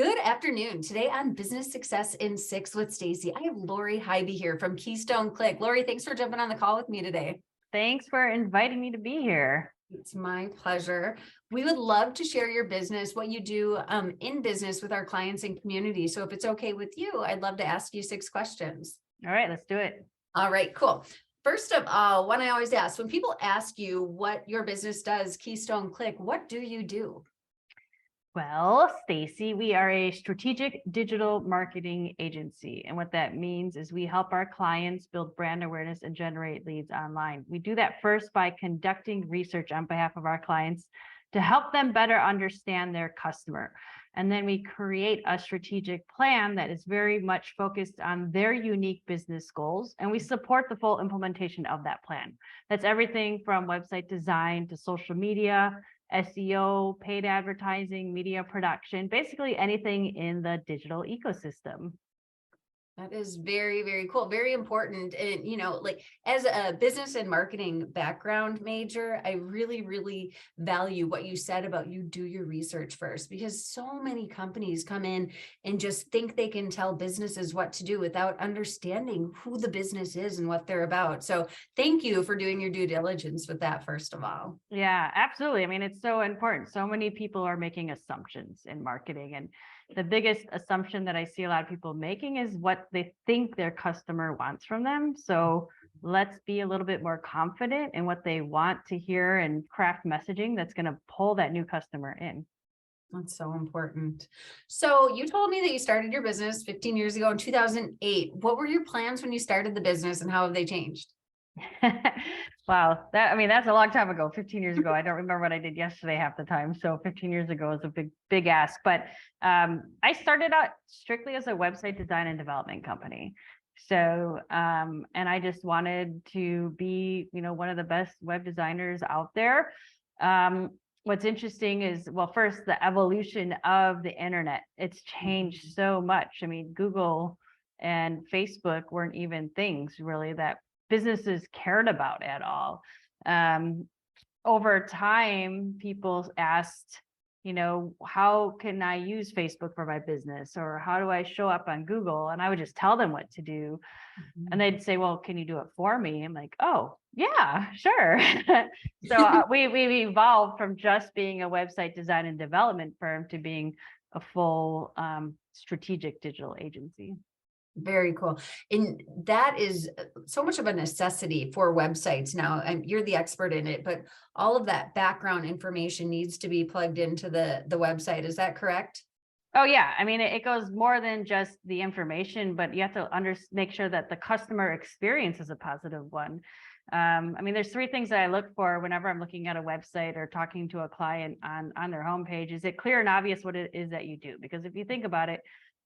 Good afternoon. Today on Business Success in 6 with Stacie, I have Lori Hybe here from Keystone Click. Lori, thanks for jumping on the call with me today. Thanks for inviting me to be here. It's my pleasure. We would love to share your business, what you do in business with our clients and community. So if it's okay with you, I'd love to ask you 6 questions. All right, let's do it. All right, cool. First of all, one I always ask, when people ask you what your business does, Keystone Click, what do you do? Well, Stacie, we are a strategic digital marketing agency. And what that means is we help our clients build brand awareness and generate leads online. We do that first by conducting research on behalf of our clients to help them better understand their customer. And then we create a strategic plan that is very much focused on their unique business goals. And we support the full implementation of that plan. That's everything from website design to social media, SEO, paid advertising, media production, basically anything in the digital ecosystem. That is very, very cool. Very important. And, like as a business and marketing background major, I really, really value what you said about you do your research first, because so many companies come in and just think they can tell businesses what to do without understanding who the business is and what they're about. So thank you for doing your due diligence with that, first of all. Yeah, absolutely. I mean, it's so important. So many people are making assumptions in marketing, and the biggest assumption that I see a lot of people making is what they think their customer wants from them. So let's be a little bit more confident in what they want to hear and craft messaging that's going to pull that new customer in. That's so important. So you told me that you started your business 15 years ago in 2008. What were your plans when you started the business and how have they changed? Wow, that's a long time ago, 15 years ago. I don't remember what I did yesterday half the time. So 15 years ago is a big ask. But I started out strictly as a website design and development company. So and I just wanted to be, one of the best web designers out there. What's interesting is, well, first, the evolution of the internet. It's changed so much. I mean, Google and Facebook weren't even things really that businesses cared about at all. Over time, people asked, how can I use Facebook for my business? Or how do I show up on Google? And I would just tell them what to do. And they'd say, well, can you do it for me? I'm like, oh, yeah, sure. So we evolved from just being a website design and development firm to being a full strategic digital agency. Very cool. And that is so much of a necessity for websites now. And you're the expert in it, but all of that background information needs to be plugged into the website. Is that correct? Oh, yeah. I mean, it goes more than just the information, but you have to make sure that the customer experience is a positive one. There's 3 things that I look for whenever I'm looking at a website or talking to a client on their homepage. Is it clear and obvious what it is that you do? Because if you think about it,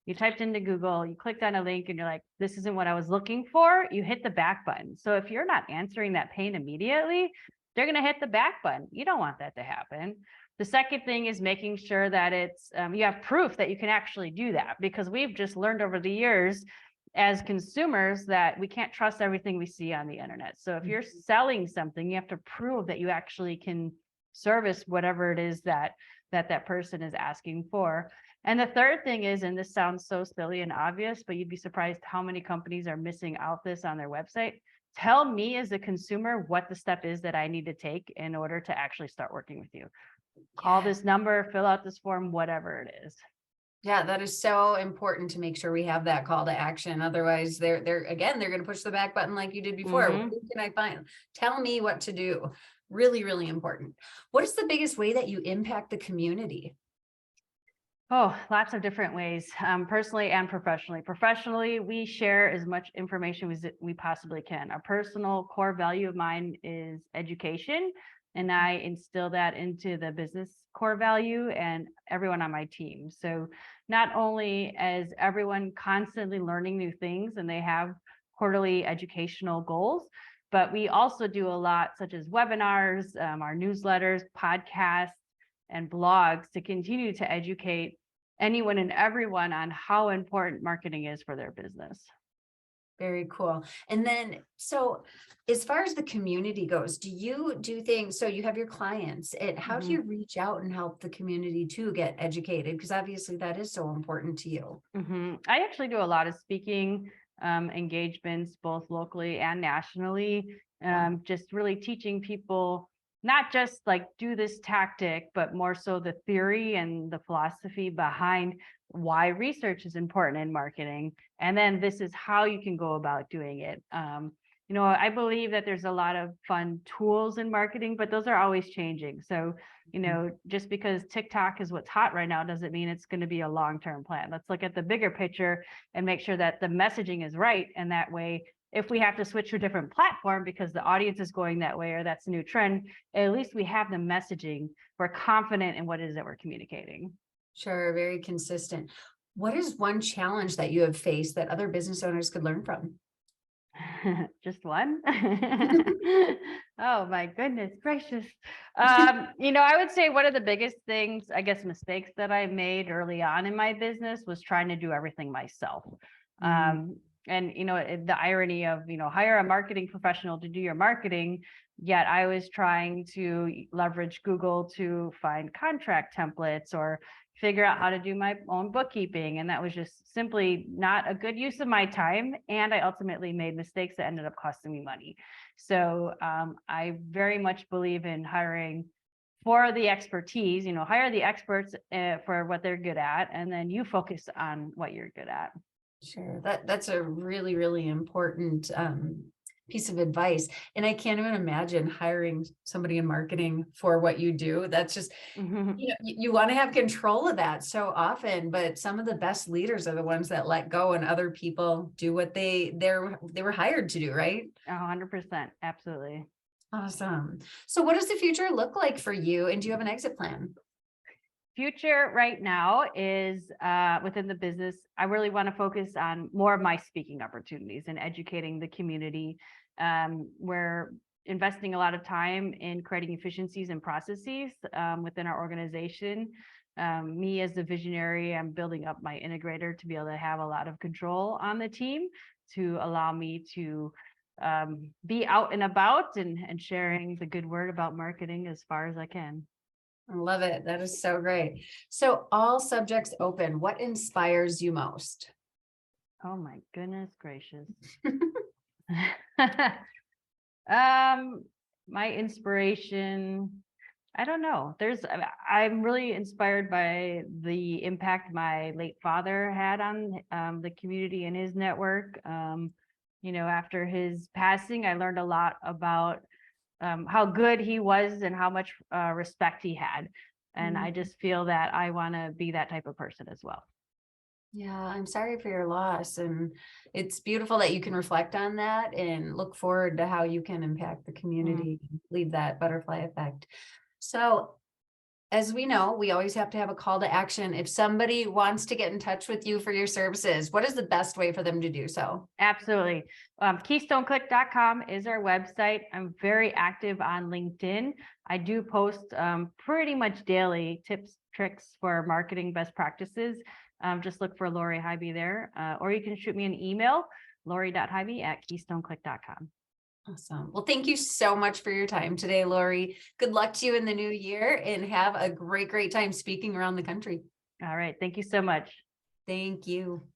you typed into Google, you clicked on a link and you're like, this isn't what I was looking for. You hit the back button. So if you're not answering that pain immediately, they're going to hit the back button. You don't want that to happen. The second thing is making sure that it's you have proof that you can actually do that, because we've just learned over the years as consumers that we can't trust everything we see on the internet. So if you're selling something, you have to prove that you actually can service whatever it is that person is asking for. And the third thing is, and this sounds so silly and obvious, but you'd be surprised how many companies are missing out this on their website. Tell me as a consumer what the step is that I need to take in order to actually start working with you. Call this number, fill out this form, whatever it is. Yeah, that is so important to make sure we have that call to action. Otherwise, they're going to push the back button like you did before. Who can I find? Tell me what to do. Really, really important. What is the biggest way that you impact the community? Oh, lots of different ways, personally and professionally. Professionally, we share as much information as we possibly can. A personal core value of mine is education, and I instill that into the business core value and everyone on my team. So not only is everyone constantly learning new things and they have quarterly educational goals, but we also do a lot such as webinars, our newsletters, podcasts, and blogs to continue to educate anyone and everyone on how important marketing is for their business. Very cool. And then, so as far as the community goes, do you do things, so you have your clients, and how do Mhm. you reach out and help the community to get educated? Because obviously that is so important to you. I actually do a lot of speaking engagements, both locally and nationally. Wow. Just really teaching people not just like do this tactic, but more so the theory and the philosophy behind why research is important in marketing. And then this is how you can go about doing it. I believe that there's a lot of fun tools in marketing, but those are always changing. So just because TikTok is what's hot right now doesn't mean it's going to be a long-term plan. Let's look at the bigger picture and make sure that the messaging is right. And that way, if we have to switch to a different platform because the audience is going that way or that's a new trend, at least we have the messaging. We're confident in what it is that we're communicating. Sure, very consistent. What is one challenge that you have faced that other business owners could learn from? Just one? Oh my goodness gracious. I would say one of the biggest things, I guess, mistakes that I made early on in my business was trying to do everything myself. Mm, The irony of, hire a marketing professional to do your marketing, yet I was trying to leverage Google to find contract templates or figure out how to do my own bookkeeping. And that was just simply not a good use of my time. And I ultimately made mistakes that ended up costing me money. So I very much believe in hiring for the expertise, hire the experts for what they're good at, and then you focus on what you're good at. sure. That's a really, really important piece of advice. And I can't even imagine hiring somebody in marketing for what you do. That's just, you want to have control of that so often, but some of the best leaders are the ones that let go and other people do what they were hired to do, right? 100%. Absolutely. Awesome. So what does the future look like for you? And do you have an exit plan? Future right now is within the business. I really want to focus on more of my speaking opportunities and educating the community. We're investing a lot of time in creating efficiencies and processes within our organization. Me as the visionary, I'm building up my integrator to be able to have a lot of control on the team to allow me to be out and about and sharing the good word about marketing as far as I can. I love it. That is so great. So all subjects open. What inspires you most? Oh my goodness gracious. Um, my inspiration, I don't know. I'm really inspired by the impact my late father had on the community and his network. After his passing, I learned a lot about how good he was and how much respect he had. And I just feel that I want to be that type of person as well. Yeah, I'm sorry for your loss. And it's beautiful that you can reflect on that and look forward to how you can impact the Mm. community, leave that butterfly effect. So, as we know, we always have to have a call to action. If somebody wants to get in touch with you for your services, what is the best way for them to do so? Absolutely. KeystoneClick.com is our website. I'm very active on LinkedIn. I do post pretty much daily tips, tricks for marketing best practices. Just look for Lori Hybe there, or you can shoot me an email, lori.hybe@keystoneclick.com. Awesome. Well, thank you so much for your time today, Lori. Good luck to you in the new year and have a great, great time speaking around the country. All right. Thank you so much. Thank you.